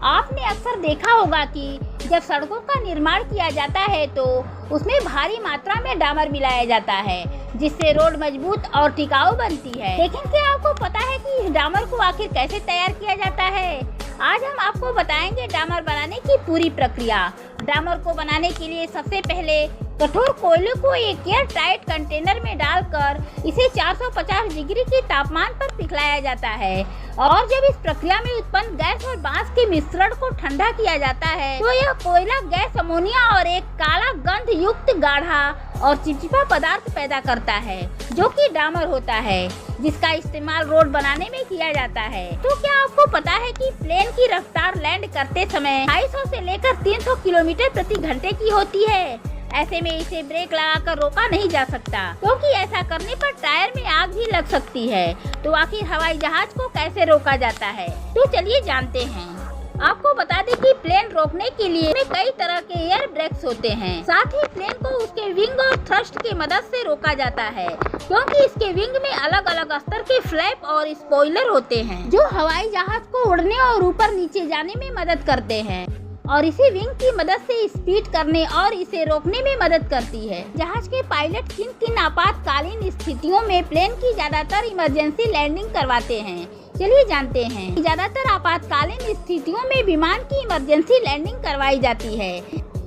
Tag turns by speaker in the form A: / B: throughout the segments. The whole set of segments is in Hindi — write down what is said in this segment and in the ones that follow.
A: आपने अक्सर देखा होगा कि जब सड़कों का निर्माण किया जाता है तो उसमें भारी मात्रा में डामर मिलाया जाता है, जिससे रोड मजबूत और टिकाऊ बनती है। लेकिन क्या आपको पता है कि इस डामर को आखिर कैसे तैयार किया जाता है? आज हम आपको बताएंगे डामर बनाने की पूरी प्रक्रिया। डामर को बनाने के लिए सबसे पहले कठोर कोयले को एक एयर टाइट कंटेनर में डालकर इसे 450 डिग्री के तापमान पर पिघलाया जाता है और जब इस प्रक्रिया में उत्पन्न गैस और बांस के मिश्रण को ठंडा किया जाता है तो यह कोयला गैस अमोनिया और एक काला गंध युक्त गाढ़ा और चिपचिपा पदार्थ पैदा करता है, जो कि डामर होता है, जिसका इस्तेमाल रोड बनाने में किया जाता है। तो क्या आपको पता है कि प्लेन की रफ्तार लैंड करते समय 250 से लेकर 300 किलोमीटर प्रति घंटे की होती है। ऐसे में इसे ब्रेक लगाकर रोका नहीं जा सकता, क्योंकि ऐसा करने पर टायर में आग भी लग सकती है। तो आखिर हवाई जहाज को कैसे रोका जाता है, तो चलिए जानते हैं। आपको बता दें कि प्लेन रोकने के लिए कई तरह के एयर ब्रेक्स होते हैं। साथ ही प्लेन को उसके विंग और थ्रस्ट की मदद से रोका जाता है, क्योंकि इसके विंग में अलग अलग स्तर के फ्लैप और स्पॉइलर होते हैं, जो हवाई जहाज को उड़ने और ऊपर नीचे जाने में मदद करते हैं और इसी विंग की मदद से स्पीड करने और इसे रोकने में मदद करती है। जहाज के पायलट किन किन आपातकालीन स्थितियों में प्लेन की ज्यादातर इमरजेंसी लैंडिंग करवाते हैं, चलिए जानते हैं। ज्यादातर आपातकालीन स्थितियों में विमान की इमरजेंसी लैंडिंग करवाई जाती है,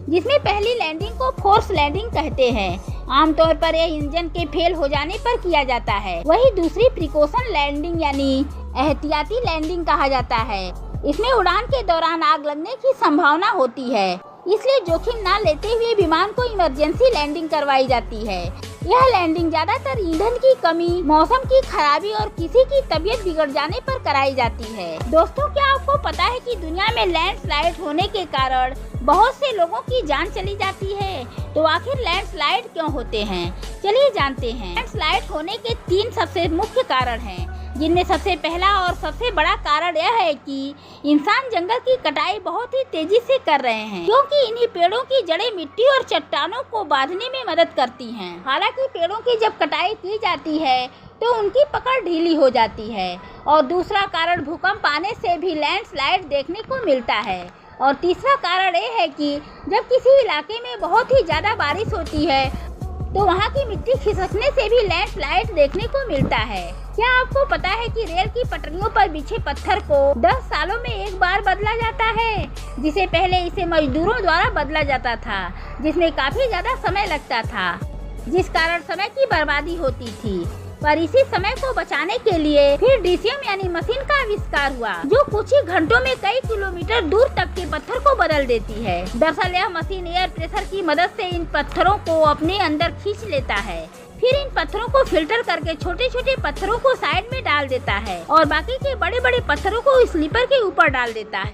A: जिसमें पहली लैंडिंग को फोर्स लैंडिंग कहते हैं। आमतौर पर यह इंजन के फेल हो जाने पर किया जाता है। वही दूसरी प्रिकॉशन लैंडिंग यानी एहतियाती लैंडिंग कहा जाता है। इसमें उड़ान के दौरान आग लगने की संभावना होती है, इसलिए जोखिम न लेते हुए विमान को इमरजेंसी लैंडिंग करवाई जाती है। यह लैंडिंग ज्यादातर ईंधन की कमी, मौसम की खराबी और किसी की तबीयत बिगड़ जाने पर कराई जाती है। दोस्तों, क्या आपको पता है कि दुनिया में लैंडस्लाइड होने के कारण बहुत से लोगों की जान चली जाती है? तो आखिर लैंडस्लाइड क्यों होते हैं, चलिए जानते हैं। लैंडस्लाइड होने के 3 सबसे मुख्य कारण हैं, जिनमें सबसे पहला और सबसे बड़ा कारण यह है कि इंसान जंगल की कटाई बहुत ही तेजी से कर रहे हैं, क्योंकि इन्हीं पेड़ों की जड़ें मिट्टी और चट्टानों को बांधने में मदद करती हैं। हालांकि पेड़ों की जब कटाई की जाती है तो उनकी पकड़ ढीली हो जाती है। और दूसरा कारण भूकंप आने से भी लैंडस्लाइड देखने को मिलता है। और तीसरा कारण ये है कि जब किसी इलाके में बहुत ही ज्यादा बारिश होती है तो वहाँ की मिट्टी खिसकने से भी लैंडस्लाइड देखने को मिलता है। क्या आपको पता है कि रेल की पटरियों पर बिछे पत्थर को 10 सालों में एक बार बदला जाता है, जिसे पहले इसे मजदूरों द्वारा बदला जाता था, जिसमें काफी ज्यादा समय लगता था, जिस कारण समय की बर्बादी होती थी। पर इसी समय को बचाने के लिए फिर डीसीएम यानी मशीन का आविष्कार हुआ, जो कुछ ही घंटों में कई किलोमीटर दूर तक के पत्थर को बदल देती है। दरअसल यह मशीन एयर प्रेशर की मदद से इन पत्थरों को अपने अंदर खींच लेता है, फिर इन पत्थरों को फिल्टर करके छोटे छोटे पत्थरों को साइड में डाल देता है और बाकी के बड़े बड़े पत्थरों को स्लीपर के ऊपर डाल देता है।